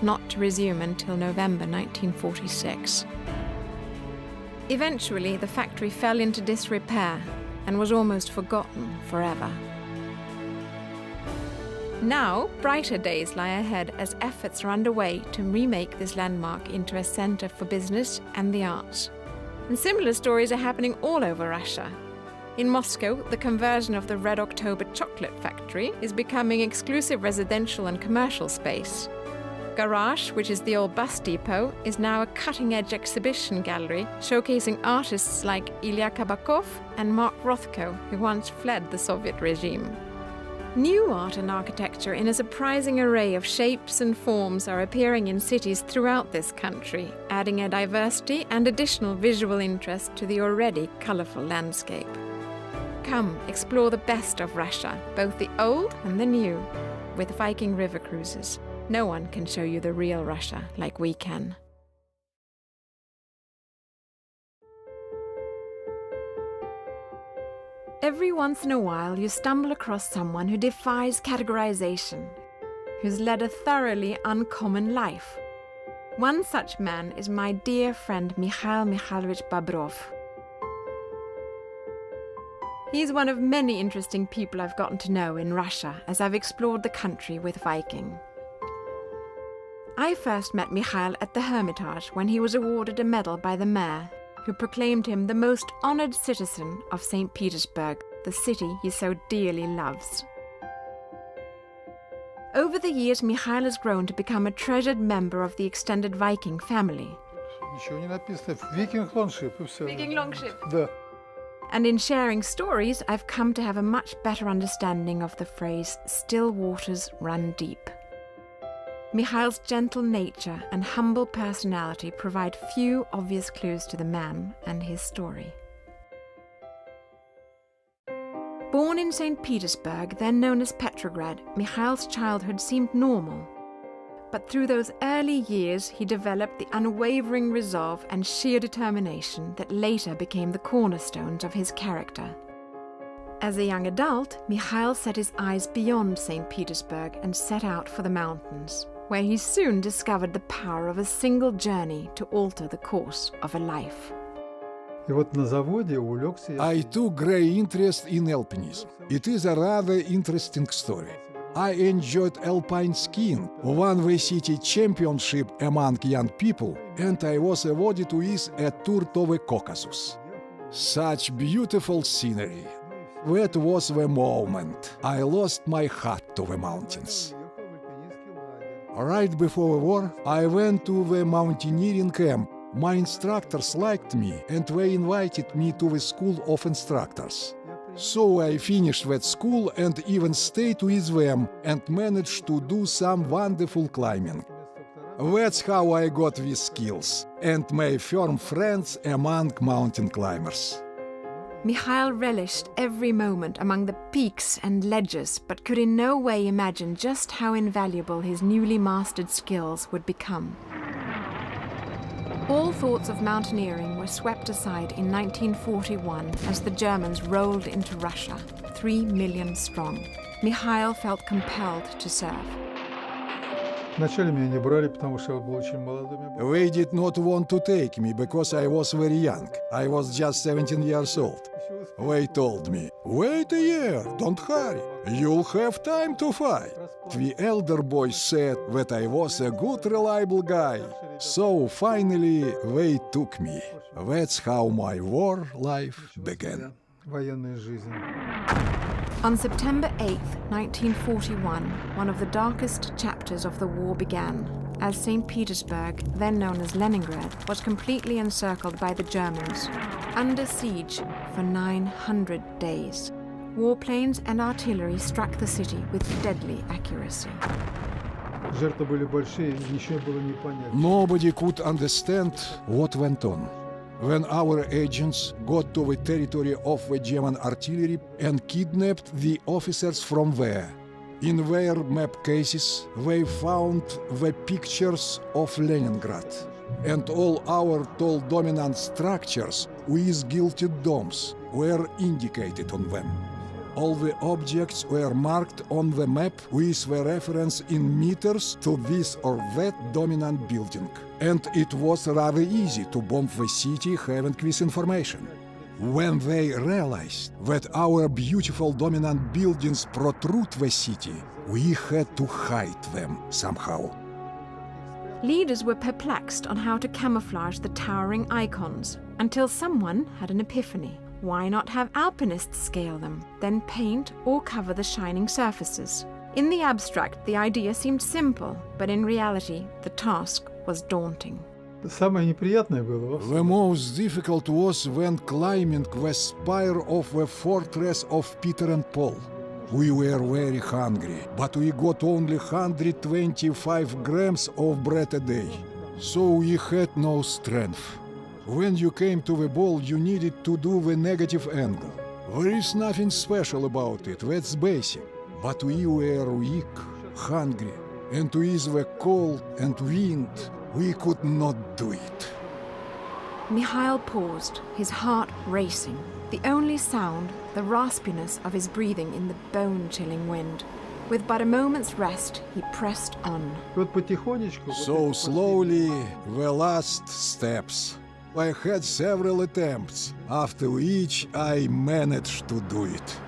not to resume until November 1946. Eventually, the factory fell into disrepair and was almost forgotten forever. Now, brighter days lie ahead as efforts are underway to remake this landmark into a center for business and the arts. And similar stories are happening all over Russia. In Moscow, the conversion of the Red October chocolate factory is becoming exclusive residential and commercial space. Garage, which is the old bus depot, is now a cutting-edge exhibition gallery showcasing artists like Ilya Kabakov and Mark Rothko, who once fled the Soviet regime. New art and architecture in a surprising array of shapes and forms are appearing in cities throughout this country, adding a diversity and additional visual interest to the already colourful landscape. Come, explore the best of Russia, both the old and the new, with Viking river cruises. No one can show you the real Russia like we can. Every once in a while, you stumble across someone who defies categorization, who's led a thoroughly uncommon life. One such man is my dear friend Mikhail Mikhailovich Bobrov. He's one of many interesting people I've gotten to know in Russia as I've explored the country with Viking. I first met Mikhail at the Hermitage when he was awarded a medal by the mayor, who proclaimed him the most honored citizen of St. Petersburg, the city he so dearly loves. Over the years, Mikhail has grown to become a treasured member of the extended Viking family. Ничего не написано. Viking Longship и все. Viking Longship. Да. And in sharing stories, I've come to have a much better understanding of the phrase, still waters run deep. Mikhail's gentle nature and humble personality provide few obvious clues to the man and his story. Born in St. Petersburg, then known as Petrograd, Mikhail's childhood seemed normal. But through those early years, he developed the unwavering resolve and sheer determination that later became the cornerstones of his character. As a young adult, Mikhail set his eyes beyond St. Petersburg and set out for the mountains, where he soon discovered the power of a single journey to alter the course of a life. И вот на заводе увлекся я. I took great interest in alpinism. It is a rather interesting story. I enjoyed alpine skiing, won the city championship among young people, and I was awarded with a tour to the Caucasus. Such beautiful scenery. That was the moment I lost my heart to the mountains. Right before the war, I went to the mountaineering camp. My instructors liked me and they invited me to the school of instructors. So I finished that school and even stayed with them and managed to do some wonderful climbing. That's how I got these skills and made firm friends among mountain climbers. Mikhail relished every moment among the peaks and ledges, but could in no way imagine just how invaluable his newly mastered skills would become. All thoughts of mountaineering were swept aside in 1941 as the Germans rolled into Russia, 3 million strong. Mikhail felt compelled to serve. Вначале меня не брали, потому что я был очень молодым. They did not want to take me because I was very young. I was just 17 years old. They told me, wait a year, don't hurry. You'll have time to fight. The elder boys said that I was a good, reliable guy. So finally they took me. That's how my war life began. Военная жизнь. On September 8, 1941, one of the darkest chapters of the war began, as St. Petersburg, then known as Leningrad, was completely encircled by the Germans, under siege for 900 days. Warplanes and artillery struck the city with deadly accuracy. Жертвы были большие, ничего было не понять. Nobody could understand what went on. When our agents got to the territory of the German artillery and kidnapped the officers from there. In their map cases, they found the pictures of Leningrad and all our tall dominant structures with gilded domes were indicated on them. All the objects were marked on the map with the reference in meters to this or that dominant building. And it was rather easy to bomb the city having this information. When they realized that our beautiful dominant buildings protrude the city, we had to hide them somehow. Leaders were perplexed on how to camouflage the towering icons, until someone had an epiphany. Why not have alpinists scale them, then paint or cover the shining surfaces? In the abstract, the idea seemed simple, but in reality, the task was daunting. Самое неприятное было. The most difficult was when climbing the spire of the fortress of Peter and Paul. We were very hungry, but we got only 125 grams of bread a day, so we had no strength. When you came to the ball, you needed to do the negative angle. There is nothing special about it, that's basic. But we were weak, hungry, and with the cold and wind, we could not do it. Mikhail paused, his heart racing. The only sound, the raspiness of his breathing in the bone-chilling wind. With but a moment's rest, he pressed on. И вот потихонечку... So slowly, the last steps. I had several attempts, after which I managed to do it.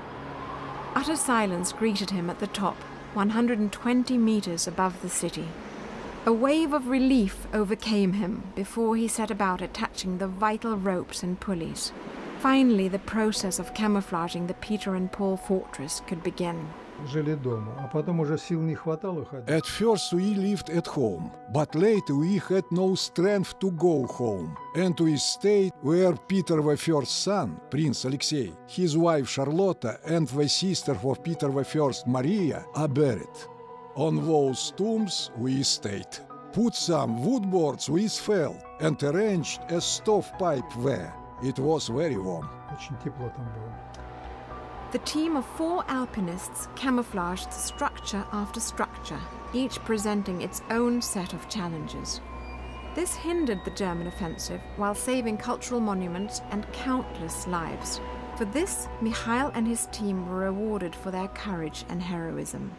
Utter silence greeted him at the top, 120 meters above the city. A wave of relief overcame him before he set about attaching the vital ropes and pulleys. Finally, the process of camouflaging the Peter and Paul fortress could begin. Жили дома, а потом уже сил не хватало ходить. At first we lived at home, but later we had no strength to go home, and we stayed where Peter I's son, Prince Alexei, his wife Charlotta, and the sister of Peter I's, Maria, are buried. On those tombs we stayed, put some wood boards with felt, and arranged a stovepipe there. It was very warm. Очень тепло там было. The team of 4 alpinists camouflaged structure after structure, each presenting its own set of challenges. This hindered the German offensive while saving cultural monuments and countless lives. For this, Mikhail and his team were rewarded for their courage and heroism.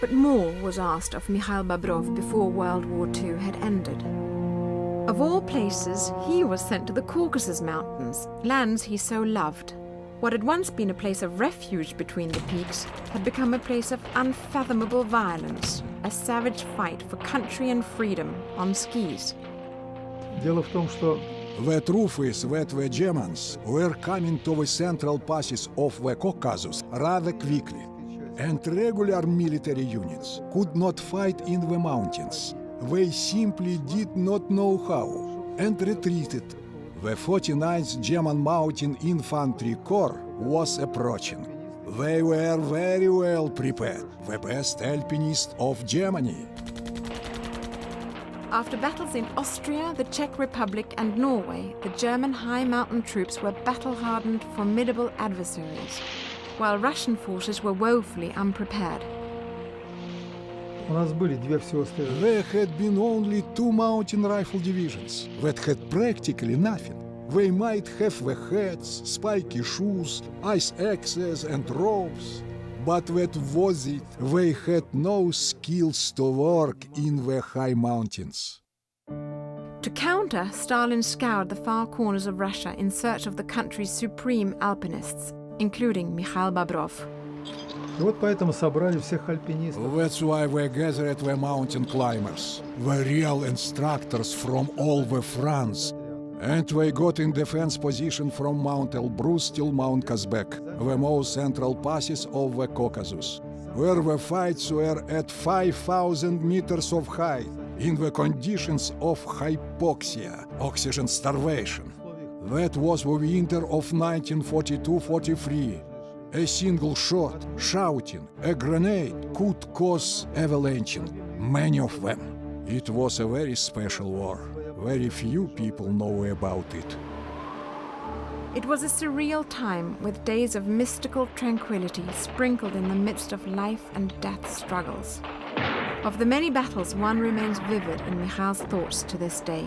But more was asked of Mikhail Bobrov before World War II had ended. Of all places, he was sent to the Caucasus Mountains, lands he so loved. What had once been a place of refuge between the peaks had become a place of unfathomable violence, a savage fight for country and freedom on skis. Дело в том, что The truth is that the Germans were coming to the central passes of the Caucasus rather quickly, and regular military units could not fight in the mountains. They simply did not know how, and retreated. The 49th German Mountain Infantry Corps was approaching. They were very well prepared, the best alpinists of Germany. After battles in Austria, the Czech Republic and Norway, the German high mountain troops were battle-hardened, formidable adversaries, while Russian forces were woefully unprepared. у нас были 2 всего стрелы. There had been only 2 mountain rifle divisions that had practically nothing. They might have the hats, spiky shoes, ice axes and ropes, but that was it. They had no skills to work in the high mountains. To counter, Stalin scoured the far corners of Russia in search of the country's supreme alpinists, including Mikhail Bobrov. И вот поэтому собрали всех альпинистов. That's why we gathered the mountain climbers, the real instructors from all the France. And we got in defense position from Mount Elbrus till Mount Kazbek, the most central passes of the Caucasus, where the fights were at 5,000 meters of height, in the conditions of hypoxia, oxygen starvation. That was the winter of 1942-43. A single shot, shouting, a grenade could cause avalanching, many of them. It was a very special war. Very few people know about it. It was a surreal time with days of mystical tranquility sprinkled in the midst of life and death struggles. Of the many battles, one remains vivid in Mikhail's thoughts to this day.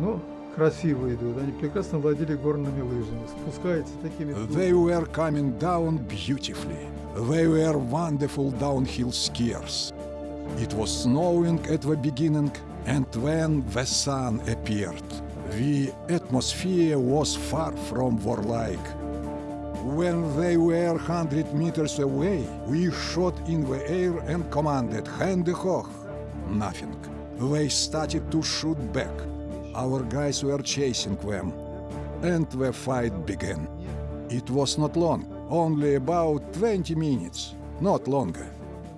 Ну, красиво идут. Они прекрасно владели горными лыжами. Спускаются такими... They were coming down beautifully. They were wonderful downhill skiers. It was snowing at the beginning, and when the sun appeared, the atmosphere was far from warlike. When they were 100 meters away, we shot in the air and commanded, "Hände hoch!" Nothing. They started to shoot back. Our guys were chasing them, and the fight began. It was not long, only about 20 minutes, not longer.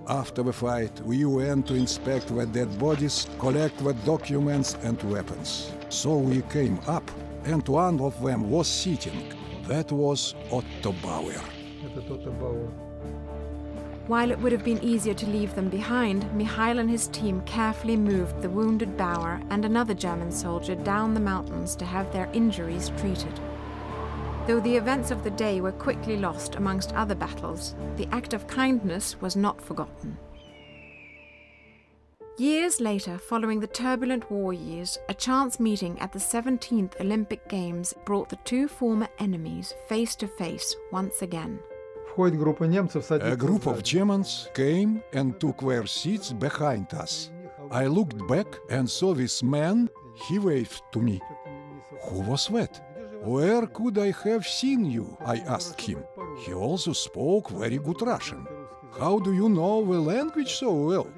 After the fight, we went to inspect the dead bodies, collect the documents and weapons. So we came up, and one of them was sitting. That was Otto Bauer. Это Отто Бауэр. While it would have been easier to leave them behind, Mikhail and his team carefully moved the wounded Bauer and another German soldier down the mountains to have their injuries treated. Though the events of the day were quickly lost amongst other battles, the act of kindness was not forgotten. Years later, following the turbulent war years, a chance meeting at the 17th Olympic Games brought the two former enemies face to face once again. Входит группа немцев, A садится group of сзади. Germans came and took their seats behind us. I looked back and saw this man. He waved to me. Who was that? Where could I have seen you? I asked him. He also spoke very good Russian. How do you know the language so well?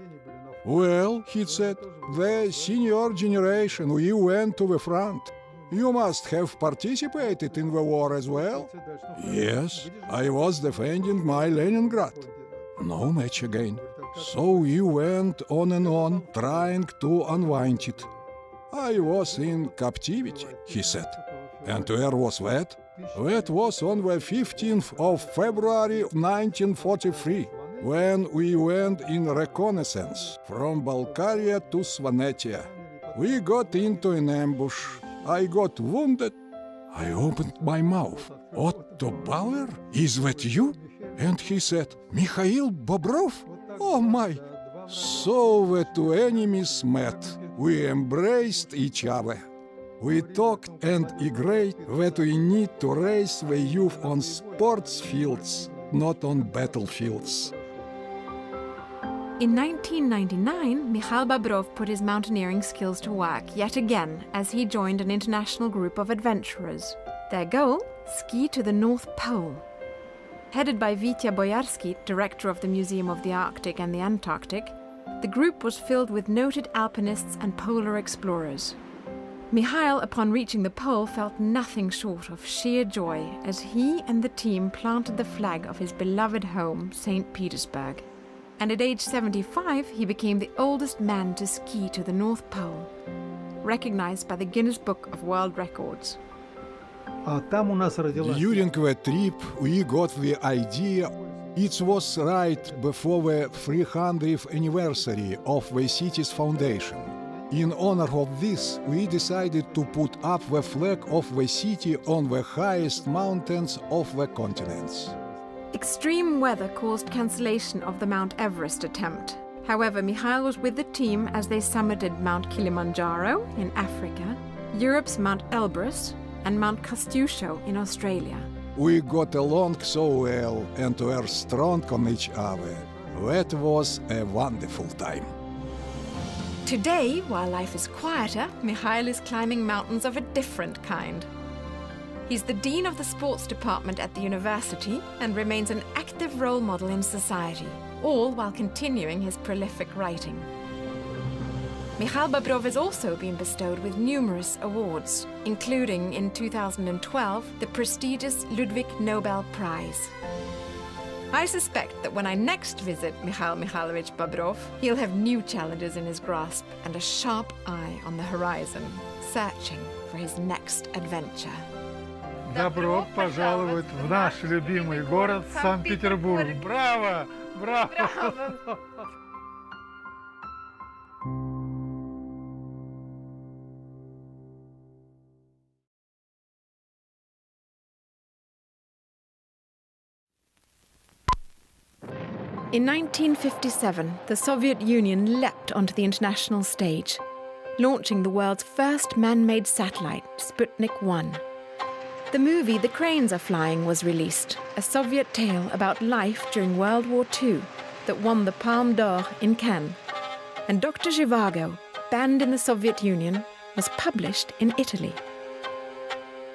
Well, he said, the senior generation, we went to the front. You must have participated in the war as well? Yes, I was defending my Leningrad. No match again. So we went on and on, trying to unwind it. I was in captivity, he said. And where was that? That was on the 15th of February 1943, when we went in reconnaissance from Balkaria to Svanetia. We got into an ambush. I got wounded. I opened my mouth. Otto Bauer? Is that you? And he said, Mikhail Bobrov? Oh my! So the two enemies met. We embraced each other. We talked and agreed that we need to raise the youth on sports fields, not on battlefields. In 1999, Mikhail Bobrov put his mountaineering skills to work yet again as he joined an international group of adventurers. Their goal? Ski to the North Pole. Headed by Vitya Boyarsky, director of the Museum of the Arctic and the Antarctic, the group was filled with noted alpinists and polar explorers. Mikhail, upon reaching the pole, felt nothing short of sheer joy as he and the team planted the flag of his beloved home, St. Petersburg. And at age 75, he became the oldest man to ski to the North Pole, recognized by the Guinness Book of World Records. А там у нас родилась... During the trip, we got the idea. It was right before the 300th anniversary of the city's foundation. In honor of this, we decided to put up the flag of the city on the highest mountains of the continents. Extreme weather caused cancellation of the Mount Everest attempt. However, Mikhail was with the team as they summited Mount Kilimanjaro in Africa, Europe's Mount Elbrus, and Mount Kosciuszko in Australia. We got along so well and were strong on each other. That was a wonderful time. Today, while life is quieter, Mikhail is climbing mountains of a different kind. He's the dean of the sports department at the university and remains an active role model in society, all while continuing his prolific writing. Mikhail Bobrov has also been bestowed with numerous awards, including in 2012 the prestigious Ludwig Nobel Prize. I suspect that when I next visit Mikhail Mikhailovich Bobrov, he'll have new challenges in his grasp and a sharp eye on the horizon, searching for his next adventure. Добро пожаловать в наш любимый город Санкт-Петербург. Браво! Браво! In 1957, the Soviet Union leapt onto the international stage, launching the world's first man-made satellite, Sputnik 1. The movie The Cranes Are Flying was released, a Soviet tale about life during World War II that won the Palme d'Or in Cannes. And Dr. Zhivago, banned in the Soviet Union, was published in Italy.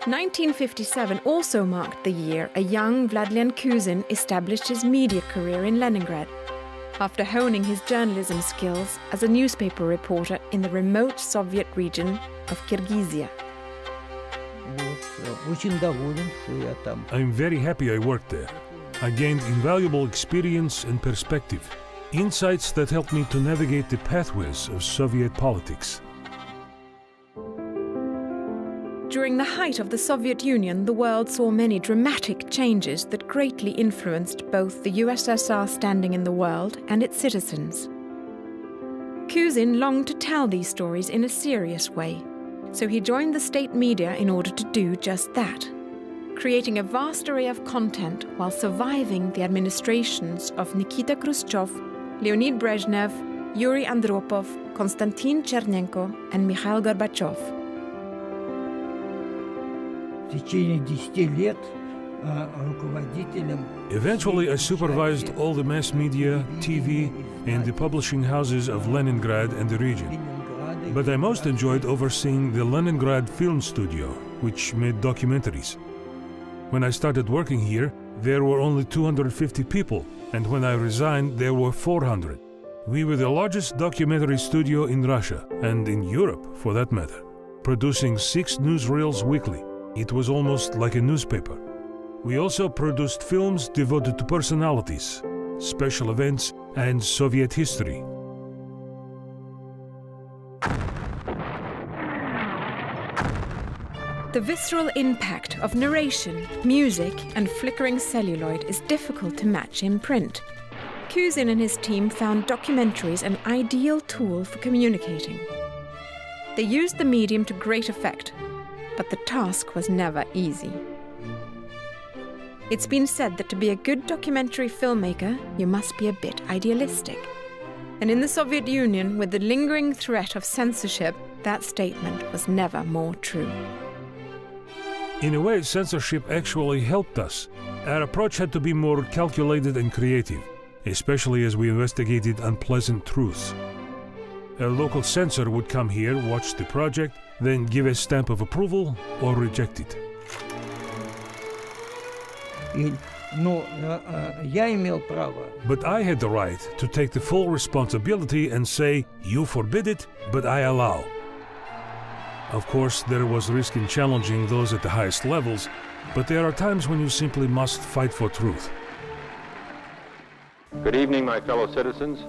1957 also marked the year a young Vladlen Kuzin established his media career in Leningrad, after honing his journalism skills as a newspaper reporter in the remote Soviet region of Kyrgyzia. I'm very happy I worked there. I gained invaluable experience and perspective, insights that helped me to navigate the pathways of Soviet politics. During the height of the Soviet Union, the world saw many dramatic changes that greatly influenced both the USSR standing in the world and its citizens. Kuzin longed to tell these stories in a serious way, so he joined the state media in order to do just that, creating a vast array of content while surviving the administrations of Nikita Khrushchev, Leonid Brezhnev, Yuri Andropov, Konstantin Chernenko, and Mikhail Gorbachev. Eventually, I supervised all the mass media, TV, and the publishing houses of Leningrad and the region. But I most enjoyed overseeing the Leningrad Film Studio, which made documentaries. When I started working here, there were only 250 people, and when I resigned, there were 400. We were the largest documentary studio in Russia, and in Europe, for that matter, producing 6 newsreels weekly. It was almost like a newspaper. We also produced films devoted to personalities, special events, and Soviet history. The visceral impact of narration, music, and flickering celluloid is difficult to match in print. Kuzin and his team found documentaries an ideal tool for communicating. They used the medium to great effect, but the task was never easy. It's been said that to be a good documentary filmmaker, you must be a bit idealistic. And in the Soviet Union, with the lingering threat of censorship, that statement was never more true. In a way, censorship actually helped us. Our approach had to be more calculated and creative, especially as we investigated unpleasant truths. A local censor would come here, watch the project, then give a stamp of approval or reject it. But I had the right to take the full responsibility and say, you forbid it, but I allow. Of course, there was risk in challenging those at the highest levels, but there are times when you simply must fight for truth. Good evening, my fellow citizens.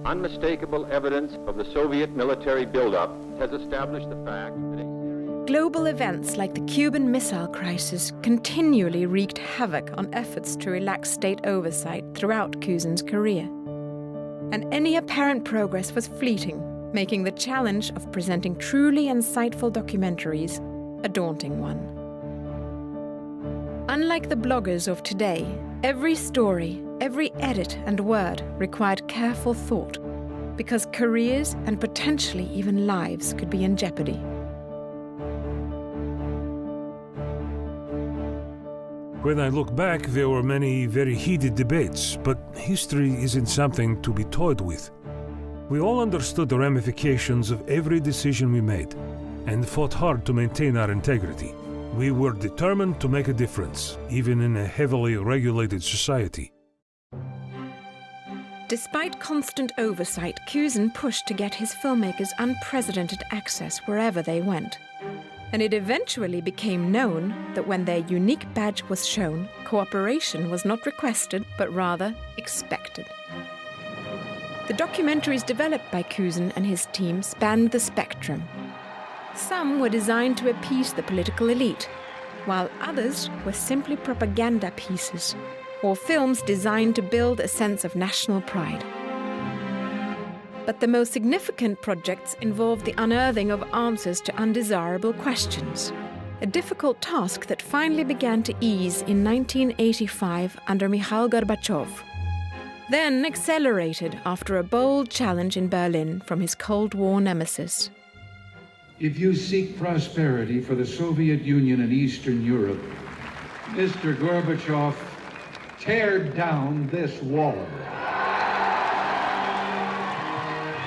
Unmistakable evidence of the Soviet military buildup has established the fact that global events like the Cuban Missile Crisis continually wreaked havoc on efforts to relax state oversight throughout Kuzin's career. And any apparent progress was fleeting, making the challenge of presenting truly insightful documentaries a daunting one. Unlike the bloggers of today, every story, every edit and word required careful thought, because careers and potentially even lives could be in jeopardy. When I look back, there were many very heated debates, but history isn't something to be toyed with. We all understood the ramifications of every decision we made, and fought hard to maintain our integrity. We were determined to make a difference, even in a heavily regulated society. Despite constant oversight, Kuzin pushed to get his filmmakers unprecedented access wherever they went. And it eventually became known that when their unique badge was shown, cooperation was not requested, but rather expected. The documentaries developed by Kuzin and his team spanned the spectrum. Some were designed to appease the political elite, while others were simply propaganda pieces, or films designed to build a sense of national pride. But the most significant projects involved the unearthing of answers to undesirable questions, a difficult task that finally began to ease in 1985 under Mikhail Gorbachev, then accelerated after a bold challenge in Berlin from his Cold War nemesis. If you seek prosperity for the Soviet Union and Eastern Europe, Mr. Gorbachev, tear down this wall.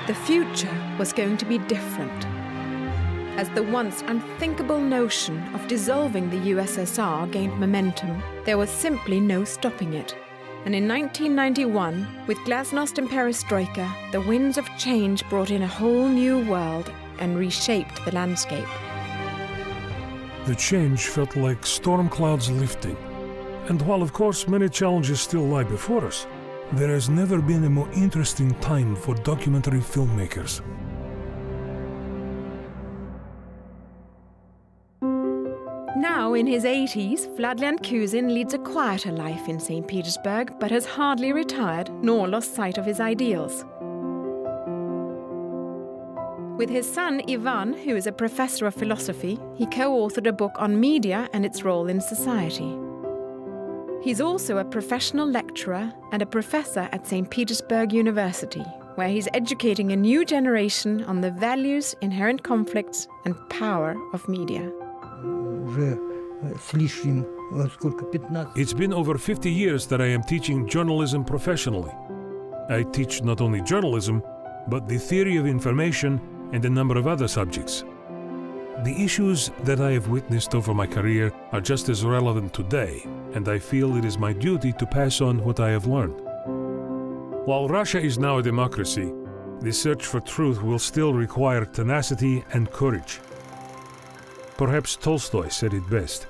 The future was going to be different. As the once unthinkable notion of dissolving the USSR gained momentum, there was simply no stopping it. And in 1991, with Glasnost and Perestroika, the winds of change brought in a whole new world and reshaped the landscape. The change felt like storm clouds lifting. And while of course many challenges still lie before us, there has never been a more interesting time for documentary filmmakers. Now in his 80s, Vladlen Kuzin leads a quieter life in St. Petersburg, but has hardly retired nor lost sight of his ideals. With his son Ivan, who is a professor of philosophy, he co-authored a book on media and its role in society. He's also a professional lecturer and a professor at St. Petersburg University, where he's educating a new generation on the values, inherent conflicts, and power of media. It's been over 50 years that I am teaching journalism professionally. I teach not only journalism, but the theory of information and a number of other subjects. The issues that I have witnessed over my career are just as relevant today, and I feel it is my duty to pass on what I have learned. While Russia is now a democracy, the search for truth will still require tenacity and courage. Perhaps Tolstoy said it best.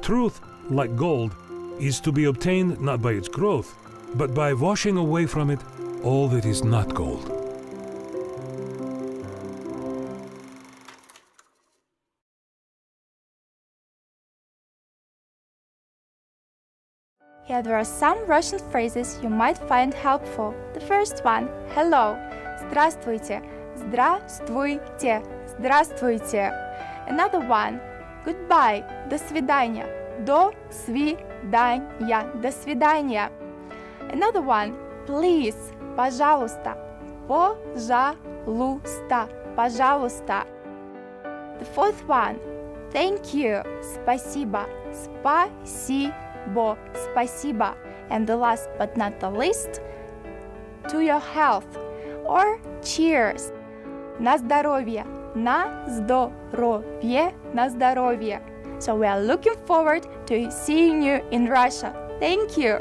Truth, like gold, is to be obtained not by its growth, but by washing away from it all that is not gold. Here there are some Russian phrases you might find helpful. The first one, hello, здравствуйте, здравствуйте, здравствуйте. Another one, goodbye, до свидания, до свидания, до свидания. Another one, please, пожалуйста, пожалуйста, пожалуйста. The fourth one, thank you, спасибо, спасибо. Спасибо. And the last but not the least, to your health or cheers. На здоровье, на здоровье, на здоровье. So we are looking forward to seeing you in Russia. Thank you.